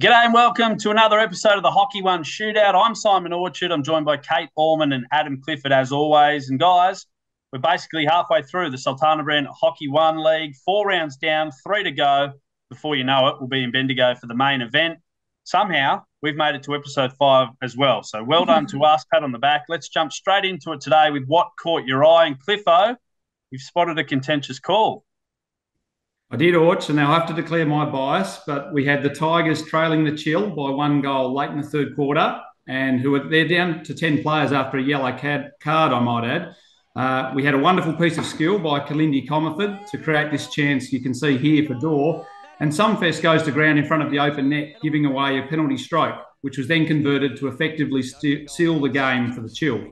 G'day and welcome to another episode of the H1 Shootout. I'm Simon Orchard. I'm joined by Kate Allman and Adam Clifford as always. And guys, we're basically halfway through the Sultana Brand Hockey One League. 4 rounds down, 3 to go. Before you know it, we'll be in Bendigo for the main event. Somehow, we've made it to episode 5 as well. So well done to us, pat on the back. Let's jump straight into it today with what caught your eye. And Cliffo, you've spotted a contentious call. I did, Orch, and I'll have to declare my bias, but we had the Tigers trailing the Chill by 1 goal late in the third quarter, and they're down to 10 players after a yellow card, I might add. We had a wonderful piece of skill by Kalindi Comerford to create this chance you can see here for Dore, and Sunfest goes to ground in front of the open net, giving away a penalty stroke, which was then converted to effectively seal the game for the Chill.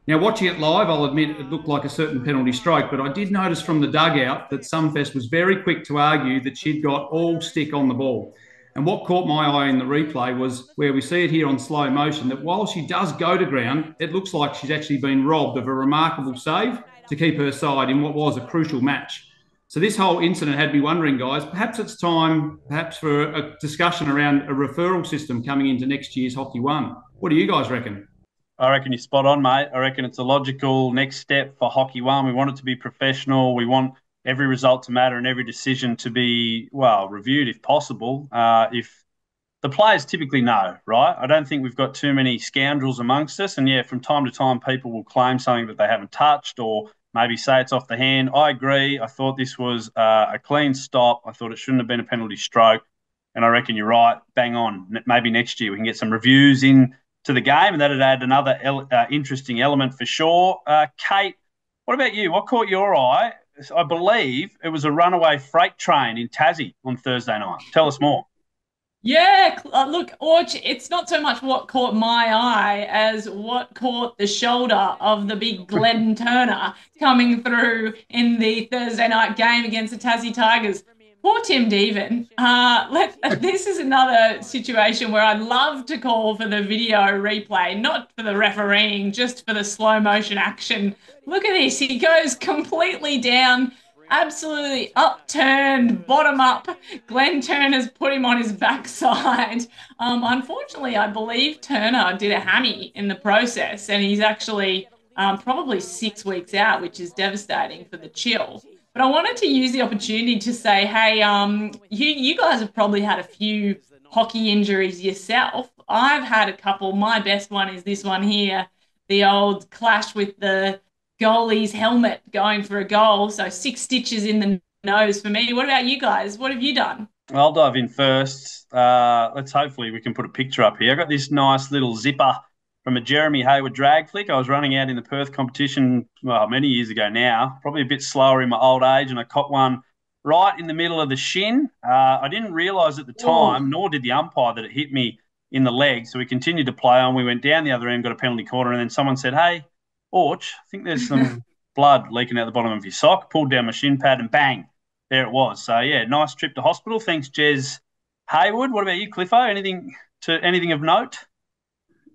Now, watching it live, I'll admit it looked like a certain penalty stroke, but I did notice from the dugout that Sunfest was very quick to argue that she'd got all stick on the ball. And what caught my eye in the replay was where we see it here on slow motion, that while she does go to ground, it looks like she's actually been robbed of a remarkable save to keep her side in what was a crucial match. So this whole incident had me wondering, guys, perhaps it's time for a discussion around a referral system coming into next year's Hockey One. What do you guys reckon? I reckon you're spot on, mate. I reckon it's a logical next step for Hockey One. We want it to be professional. We want every result to matter and every decision to be, well, reviewed if possible. If the players typically know, right? I don't think we've got too many scoundrels amongst us. And, yeah, from time to time, people will claim something that they haven't touched or maybe say it's off the hand. I agree. I thought this was a clean stop. I thought it shouldn't have been a penalty stroke. And I reckon you're right. Bang on. Maybe next year we can get some reviews in to the game, and that'd add another interesting element for sure. Kate, what about you? What caught your eye? I believe it was a runaway freight train in Tassie on Thursday night. Tell us more. Yeah, look, Orch, it's not so much what caught my eye as what caught the shoulder of the big Glenn Turner coming through in the Thursday night game against the Tassie Tigers. Poor Tim Devan. This is another situation where I'd love to call for the video replay, not for the refereeing, just for the slow motion action. Look at this. He goes completely down, absolutely upturned, bottom up. Glenn Turner's put him on his backside. Unfortunately, I believe Turner did a hammy in the process, and he's actually probably 6 weeks out, which is devastating for the Chill. But I wanted to use the opportunity to say, hey, you guys have probably had a few hockey injuries yourself. I've had a couple. My best one is this one here, the old clash with the goalie's helmet going for a goal. So 6 stitches in the nose for me. What about you guys? What have you done? I'll dive in first. Hopefully we can put a picture up here. I got this nice little zipper from a Jeremy Hayward drag flick. I was running out in the Perth competition, well, many years ago now, probably a bit slower in my old age, and I caught one right in the middle of the shin. I didn't realise at the time, nor did the umpire, that it hit me in the leg. So we continued to play on. We went down the other end, got a penalty corner, and then someone said, hey, Orch, I think there's some blood leaking out the bottom of your sock. Pulled down my shin pad and bang, there it was. So, yeah, nice trip to hospital. Thanks, Jez Hayward. What about you, Cliffo? Anything of note?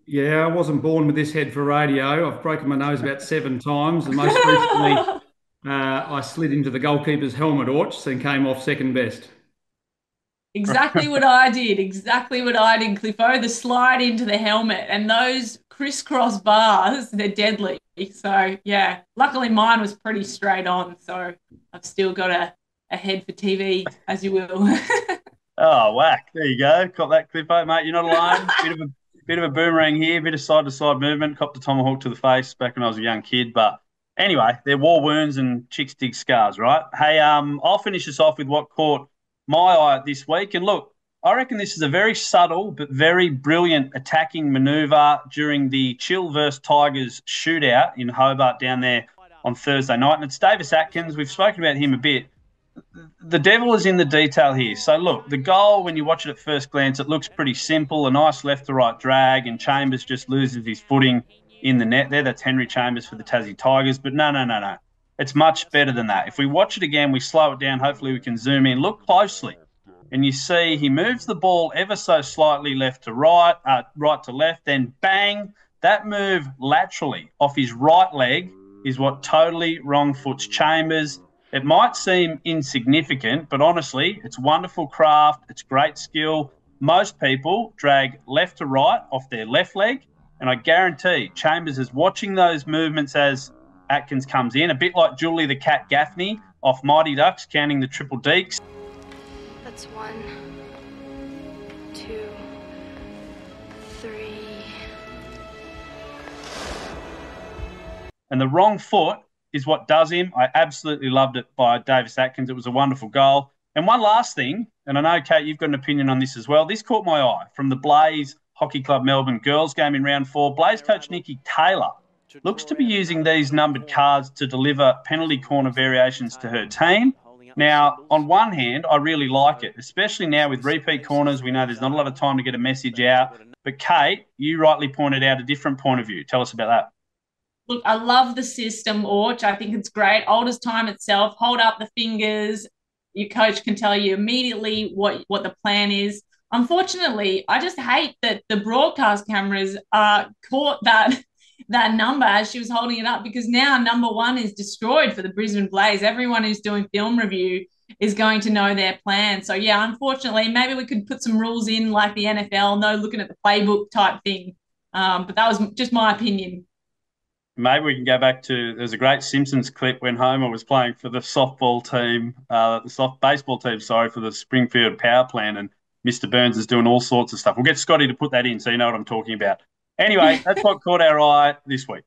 Yeah, I wasn't born with this head for radio. I've broken my nose about 7 times, and most recently I slid into the goalkeeper's helmet, Orch, and came off second best. Exactly what I did. Exactly what I did, Cliffo. The slide into the helmet and those crisscross bars, they're deadly. So, yeah, luckily mine was pretty straight on. So I've still got a head for TV, as you will. Oh, whack. There you go. Got that, Cliffo, mate. You're not alone. Bit of a boomerang here, bit of side-to-side movement. Copped a tomahawk to the face back when I was a young kid. But anyway, they're war wounds and chicks dig scars, right? Hey, I'll finish this off with what caught my eye this week. And look, I reckon this is a very subtle but very brilliant attacking manoeuvre during the Chill versus Tigers shootout in Hobart down there on Thursday night. And it's Davis Atkins. We've spoken about him a bit. The devil is in the detail here. So, look, the goal, when you watch it at first glance, it looks pretty simple, a nice left-to-right drag, and Chambers just loses his footing in the net there. That's Henry Chambers for the Tassie Tigers. But no. It's much better than that. If we watch it again, we slow it down. Hopefully we can zoom in. Look closely, and you see he moves the ball ever so slightly left to right, right to left, then bang, that move laterally off his right leg is what totally wrong foots Chambers. It might seem insignificant, but honestly, it's wonderful craft. It's great skill. most people drag left to right off their left leg, and I guarantee Chambers is watching those movements as Atkins comes in, a bit like Julie the Cat Gaffney off Mighty Ducks, counting the triple deeks. That's 1, 2, 3. And the wrong foot is what does him. I absolutely loved it by Davis Atkins. It was a wonderful goal. And one last thing, and I know, Kate, you've got an opinion on this as well. This caught my eye from the Blaze Hockey Club Melbourne girls game in round 4. Blaze coach Nikki Taylor looks to be using these numbered cards to deliver penalty corner variations to her team. Now, on one hand, I really like it, especially now with repeat corners. We know there's not a lot of time to get a message out. But, Kate, you rightly pointed out a different point of view. Tell us about that. Look, I love the system, Orch. I think it's great. Old as time itself. Hold up the fingers. Your coach can tell you immediately what the plan is. Unfortunately, I just hate that the broadcast cameras caught that number as she was holding it up, because now number 1 is destroyed for the Brisbane Blaze. Everyone who's doing film review is going to know their plan. So, yeah, unfortunately, maybe we could put some rules in like the NFL, no looking at the playbook type thing. But that was just my opinion. Maybe we can go back to, there's a great Simpsons clip when Homer was playing for the softball team, the soft baseball team, for the Springfield Power Plant, and Mr. Burns is doing all sorts of stuff. We'll get Scotty to put that in so you know what I'm talking about. Anyway, that's what caught our eye this week.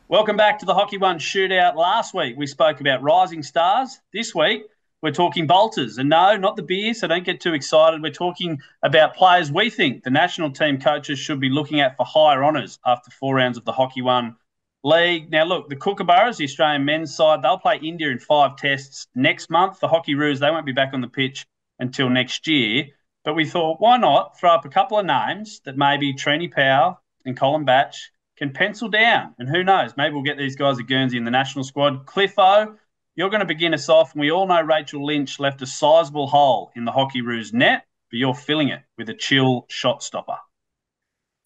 Welcome back to the Hockey One Shootout. Last week, we spoke about rising stars. This week, we're talking bolters. And no, not the beer, so don't get too excited. We're talking about players we think the national team coaches should be looking at for higher honours after 4 rounds of the Hockey One League. Now, look, the Kookaburras, the Australian men's side, they'll play India in 5 tests next month. The Hockey Roos, they won't be back on the pitch until next year. But we thought, why not throw up a couple of names that maybe Trini Powell and Colin Batch can pencil down. And who knows, maybe we'll get these guys at Guernsey in the national squad. Cliffo, you're going to begin us off. And we all know Rachel Lynch left a sizable hole in the Hockey Roos net, but you're filling it with a chill shot stopper.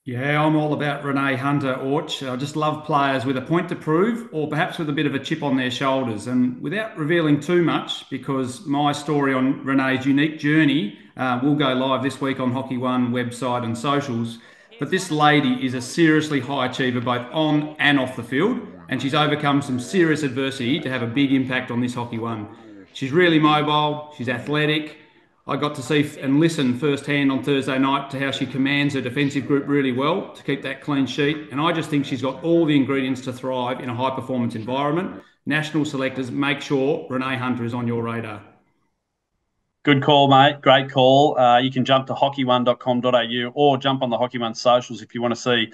Yeah, I'm all about Renee Hunter, Orch. I just love players with a point to prove, or perhaps with a bit of a chip on their shoulders. And without revealing too much, because my story on Renee's unique journey will go live this week on Hockey One website and socials. But this lady is a seriously high achiever both on and off the field, and she's overcome some serious adversity to have a big impact on this Hockey One. She's really mobile, she's athletic. I got to see and listen firsthand on Thursday night to how she commands her defensive group really well to keep that clean sheet, and I just think she's got all the ingredients to thrive in a high-performance environment. National selectors, make sure Renee Hunter is on your radar. Good call, mate. Great call. You can jump to hockey1.com.au or jump on the Hockey One socials if you want to see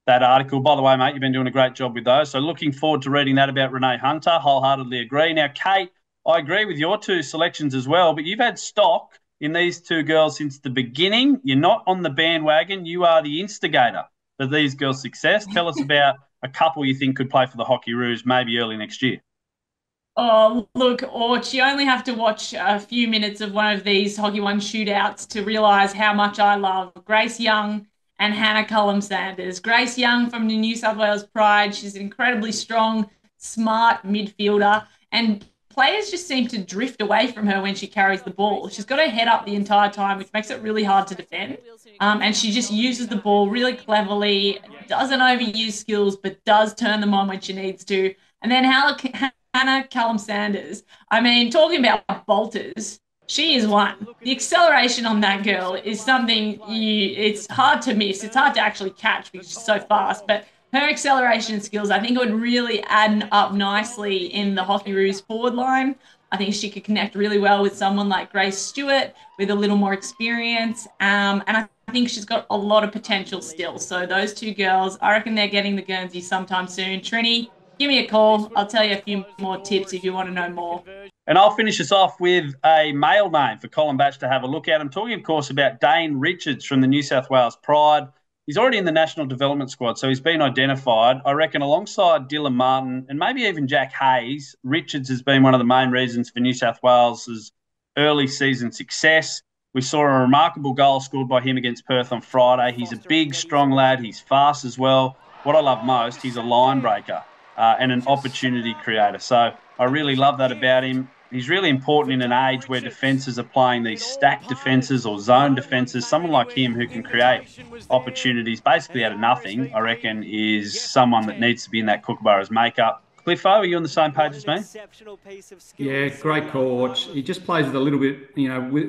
that article. By the way, mate, you've been doing a great job with those. So looking forward to reading that about Renee Hunter. Wholeheartedly agree. Now, Kate, I agree with your 2 selections as well, but you've had stock in these 2 girls since the beginning. You're not on the bandwagon. You are the instigator for these girls' success. Tell us about a couple you think could play for the Hockey Roos maybe early next year. Oh, look, Orch, you only have to watch a few minutes of one of these Hockey One shootouts to realise how much I love Grace Young and Hannah Cullum-Sanders. Grace Young from the New South Wales Pride. She's an incredibly strong, smart midfielder, and players just seem to drift away from her when she carries the ball. She's got her head up the entire time, which makes it really hard to defend. And she just uses the ball really cleverly, doesn't overuse skills, but does turn them on when she needs to. And then Hannah Cullum-Sanders, I mean, talking about bolters, she is one. The acceleration on that girl is something it's hard to miss. It's hard to actually catch because she's so fast. But her acceleration skills, I think, would really add up nicely in the Hockey Roos forward line. I think she could connect really well with someone like Grace Stewart with a little more experience. And I think she's got a lot of potential still. So those 2 girls, I reckon they're getting the Guernsey sometime soon. Trini, give me a call. I'll tell you a few more tips if you want to know more. And I'll finish us off with a male name for Colin Batch to have a look at. I'm talking, of course, about Dane Richards from the New South Wales Pride. He's already in the national development squad, so he's been identified. I reckon alongside Dylan Martin and maybe even Jack Hayes, Richards has been one of the main reasons for New South Wales' early season success. We saw a remarkable goal scored by him against Perth on Friday. He's a big, strong lad. He's fast as well. What I love most, he's a line breaker and an opportunity creator. So I really love that about him. He's really important in an age where defences are playing these stacked defences or zone defences. Someone like him who can create opportunities basically out of nothing, I reckon, is someone that needs to be in that Kookaburras makeup. Cliffo, are you on the same page as me? Yeah, great call. He just plays with a little bit,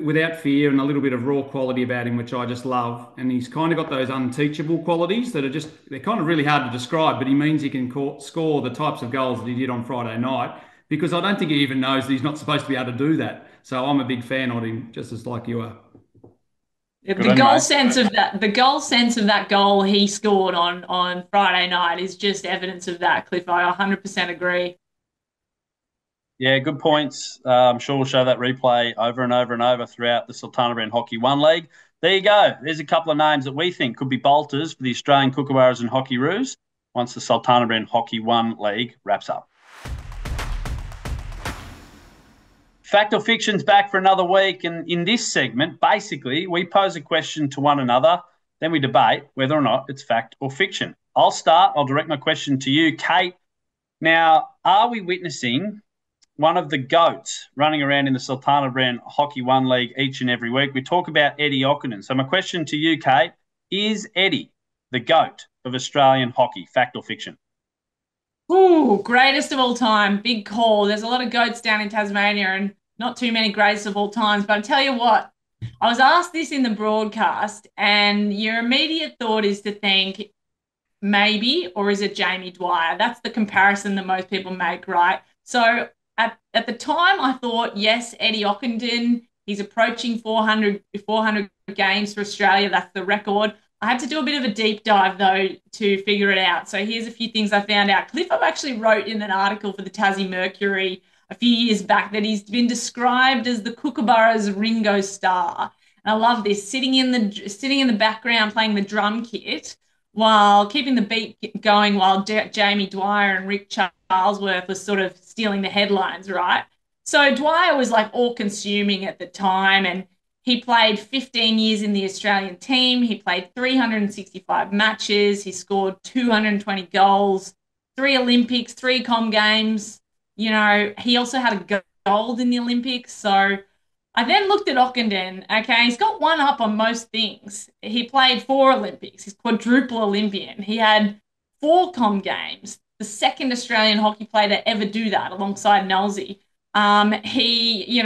without fear and a little bit of raw quality about him, which I just love. And he's kind of got those unteachable qualities that are they're kind of really hard to describe, but he means he can score the types of goals that he did on Friday night, because I don't think he even knows that he's not supposed to be able to do that. So I'm a big fan of him, just as like you are. The goal sense of that goal he scored on Friday night is just evidence of that, Cliff. I 100% agree. Yeah, good points. I'm sure we'll show that replay over and over and over throughout the Sultana Brand Hockey 1 League. There you go. There's a couple of names that we think could be bolters for the Australian Kookaburras and Hockey Roos once the Sultana Brand Hockey 1 League wraps up. Fact or Fiction's back for another week, and in this segment, basically, we pose a question to one another, then we debate whether or not it's fact or fiction. I'll start. I'll direct my question to you, Kate. Now, are we witnessing one of the GOATs running around in the Sultana Brand Hockey 1 League each and every week? We talk about Eddie Ockenden. So my question to you, Kate, is Eddie the GOAT of Australian hockey, fact or fiction? Ooh, greatest of all time. Big call. There's a lot of GOATs down in Tasmania and not too many greatest of all times. But I tell you what, I was asked this in the broadcast, and your immediate thought is to think maybe, or is it Jamie Dwyer? That's the comparison that most people make, right? So at the time, I thought, yes, Eddie Ockenden, he's approaching 400 games for Australia. That's the record. I had to do a bit of a deep dive, though, to figure it out. So here's a few things I found out. Cliffo actually wrote in an article for the Tassie Mercury a few years back that he's been described as the Kookaburras Ringo Starr. And I love this, sitting in the background playing the drum kit while keeping the beat going while Jamie Dwyer and Rick Charlesworth was sort of stealing the headlines, right? So Dwyer was like all-consuming at the time, and he played 15 years in the Australian team. He played 365 matches. He scored 220 goals, 3 Olympics, 3 Com Games. You know, he also had a gold in the Olympics. So I then looked at Ockenden. Okay, he's got one up on most things. He played 4 Olympics. He's quadruple Olympian. He had 4 Com Games, the second Australian hockey player to ever do that alongside Nelsey. He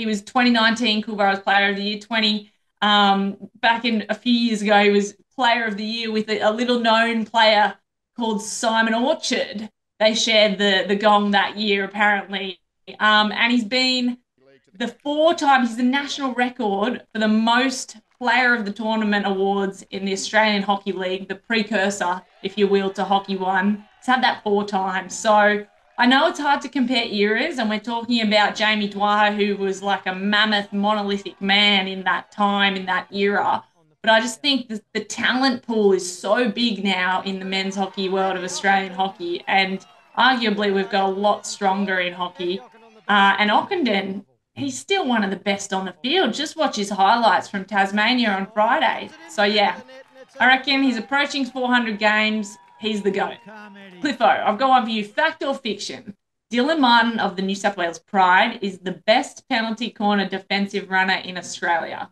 was 2019 Kookaburras Player of the Year. Back in a few years ago, he was Player of the Year with a little-known player called Simon Orchard. They shared the gong that year, apparently. And he's been he's the national record for the most Player of the Tournament awards in the Australian Hockey League, the precursor, if you will, to Hockey 1. He's had that 4 times. So I know it's hard to compare eras, and we're talking about Jamie Dwyer, who was like a mammoth, monolithic man in that time, in that era. But I just think the talent pool is so big now in the men's hockey world of Australian hockey, and arguably we've got a lot stronger in hockey. And Ockenden, he's still one of the best on the field. Just watch his highlights from Tasmania on Friday. So, yeah, I reckon he's approaching 400 games. He's the GOAT. Cliffo, I've got one for you. Fact or fiction? Dylan Martin of the New South Wales Pride is the best penalty corner defensive runner in Australia.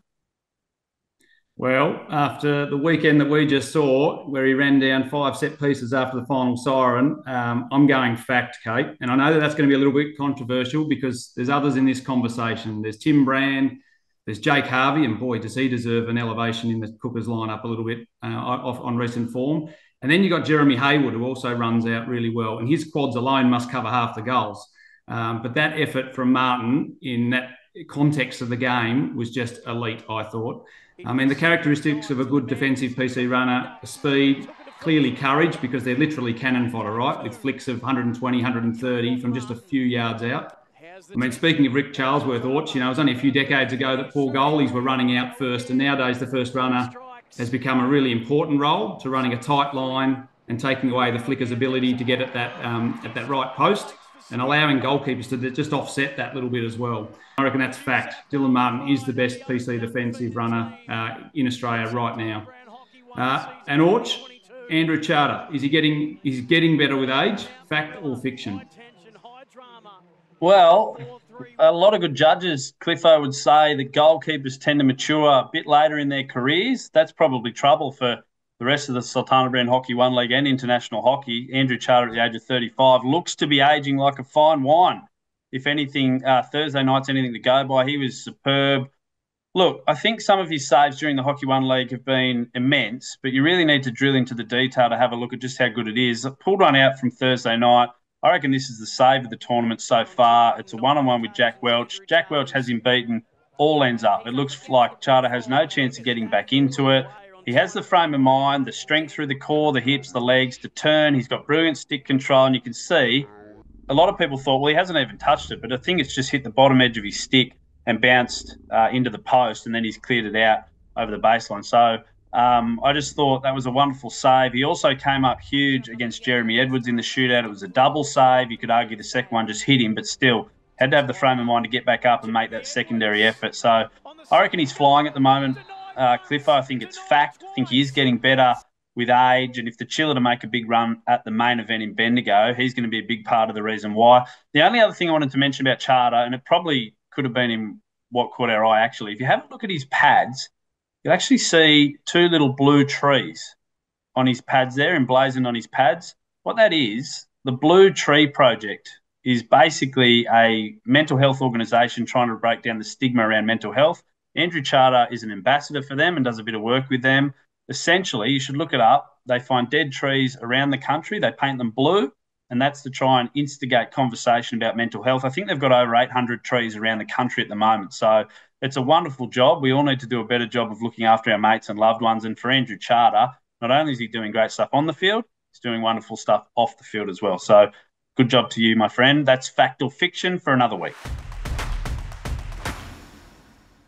Well, after the weekend that we just saw, where he ran down 5 set pieces after the final siren, I'm going fact, Kate. And I know that that's going to be a little bit controversial because there's others in this conversation. There's Tim Brand, there's Jake Harvey, and boy, does he deserve an elevation in the Cookers lineup a little bit on recent form. And then you've got Jeremy Hayward, who also runs out really well. And his quads alone must cover half the goals. But that effort from Martin in that context of the game was just elite, I thought. I mean, the characteristics of a good defensive PC runner, speed, clearly courage, because they're literally cannon fodder, right? With flicks of 120, 130 from just a few yards out. I mean, speaking of Rick Charlesworth, Orch, it was only a few decades ago that 4 goalies were running out first. And nowadays, the first runner has become a really important role to running a tight line and taking away the flicker's ability to get at that right post. and allowing goalkeepers to just offset that little bit as well. I reckon that's fact. Dylan Martin is the best PC defensive runner in Australia right now. And Orch, Andrew Charter, is he getting better with age? Fact or fiction? Well, a lot of good judges, Cliffo, would say that goalkeepers tend to mature a bit later in their careers. That's probably trouble for the rest of the Sultana Brand Hockey One League and international hockey. Andrew Charter at the age of 35 looks to be aging like a fine wine. If anything, Thursday night's anything to go by. He was superb. Look, I think some of his saves during the Hockey One League have been immense, but you really need to drill into the detail to have a look at just how good it is. I pulled one out from Thursday night. I reckon this is the save of the tournament so far. It's a one-on-one with Jack Welch. Jack Welch has him beaten all ends up. It looks like Charter has no chance of getting back into it. He has the frame of mind, the strength through the core, the hips, the legs to turn. He's got brilliant stick control, and you can see a lot of people thought, well, he hasn't even touched it, but I think it's just hit the bottom edge of his stick and bounced into the post, and then he's cleared it out over the baseline. So I just thought that was a wonderful save. He also came up huge against Jeremy Edwards in the shootout. It was a double save. You could argue the second one just hit him, but still had to have the frame of mind to get back up and make that secondary effort. So I reckon he's flying at the moment, Cliffo. I think it's fact. I think he is getting better with age, and if the Chiller to make a big run at the main event in Bendigo, he's going to be a big part of the reason why. The only other thing I wanted to mention about Charter, and it probably could have been in what caught our eye actually, if you have a look at his pads, you'll actually see two little blue trees on his pads there, emblazoned on his pads. What that is, the Blue Tree Project is basically a mental health organisation trying to break down the stigma around mental health. Andrew Charter is an ambassador for them and does a bit of work with them. Essentially, you should look it up. They find dead trees around the country. They paint them blue, and that's to try and instigate conversation about mental health. I think they've got over 800 trees around the country at the moment. So it's a wonderful job. We all need to do a better job of looking after our mates and loved ones. And for Andrew Charter, not only is he doing great stuff on the field, he's doing wonderful stuff off the field as well. So good job to you, my friend. That's fact or fiction for another week.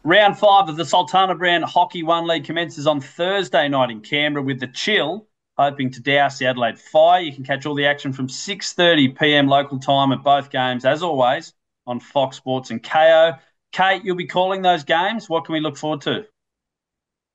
Round 5 of the Sultana Brand Hockey One League commences on Thursday night in Canberra with the Chill hoping to douse the Adelaide Fire. You can catch all the action from 6:30 p.m. local time at both games, as always, on Fox Sports and KO. Kate, you'll be calling those games. What can we look forward to?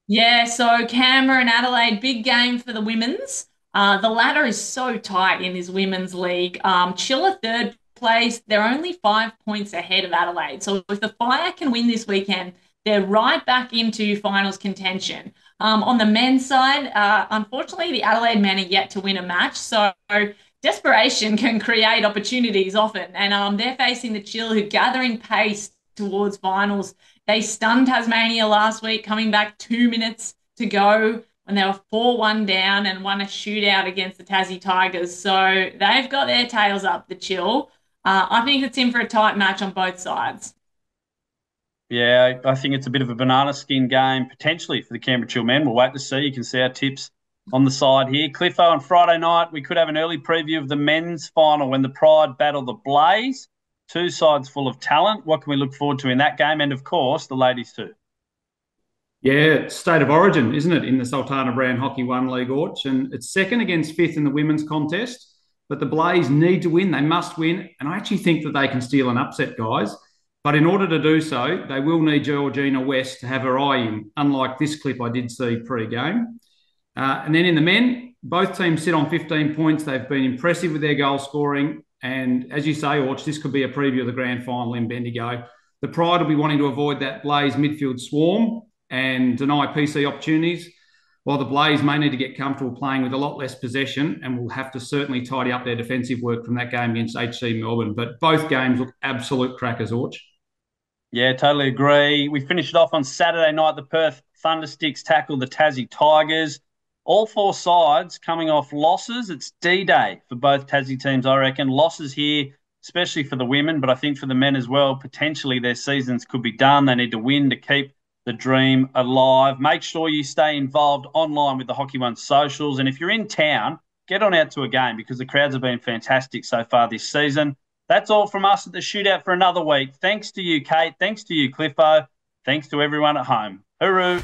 Yeah, so Canberra and Adelaide, big game for the women's. The ladder is so tight in this women's league. Chiller third place. They're only 5 points ahead of Adelaide. So if the Fire can win this weekend, they're right back into finals contention. On the men's side, unfortunately, the Adelaide men are yet to win a match. So desperation can create opportunities often. And they're facing the Chill, who are gathering pace towards finals. They stunned Tasmania last week, coming back 2 minutes to go when they were 4-1 down and won a shootout against the Tassie Tigers. So they've got their tails up, the Chill. I think it's in for a tight match on both sides. Yeah, I think it's a bit of a banana skin game, potentially, for the Canberra Chill men. We'll wait to see. You can see our tips on the side here. Cliffo, on Friday night, we could have an early preview of the men's final when the Pride battle the Blaze. Two sides full of talent. What can we look forward to in that game? And, of course, the ladies too. Yeah, state of origin, isn't it, in the Sultana Brand Hockey One League, Orch? And it's second against fifth in the women's contest. But the Blaze need to win. They must win. And I actually think that they can steal an upset, guys. But in order to do so, they will need Georgina West to have her eye in, unlike this clip I did see pre-game. And then in the men, both teams sit on 15 points. They've been impressive with their goal scoring. And as you say, Orch, this could be a preview of the grand final in Bendigo. The Pride will be wanting to avoid that Blaze midfield swarm and deny PC opportunities, while the Blaze may need to get comfortable playing with a lot less possession and will have to certainly tidy up their defensive work from that game against HC Melbourne. But both games look absolute crackers, Orch. Yeah, totally agree. We finished it off on Saturday night. The Perth Thundersticks tackled the Tassie Tigers. All four sides coming off losses. It's D-Day for both Tassie teams, I reckon. Losses here, especially for the women, but I think for the men as well. Potentially their seasons could be done. They need to win to keep the dream alive. Make sure you stay involved online with the Hockey One socials. And if you're in town, get on out to a game because the crowds have been fantastic so far this season. That's all from us at the Shootout for another week. Thanks to you, Kate. Thanks to you, Cliffo. Thanks to everyone at home. Hooroo.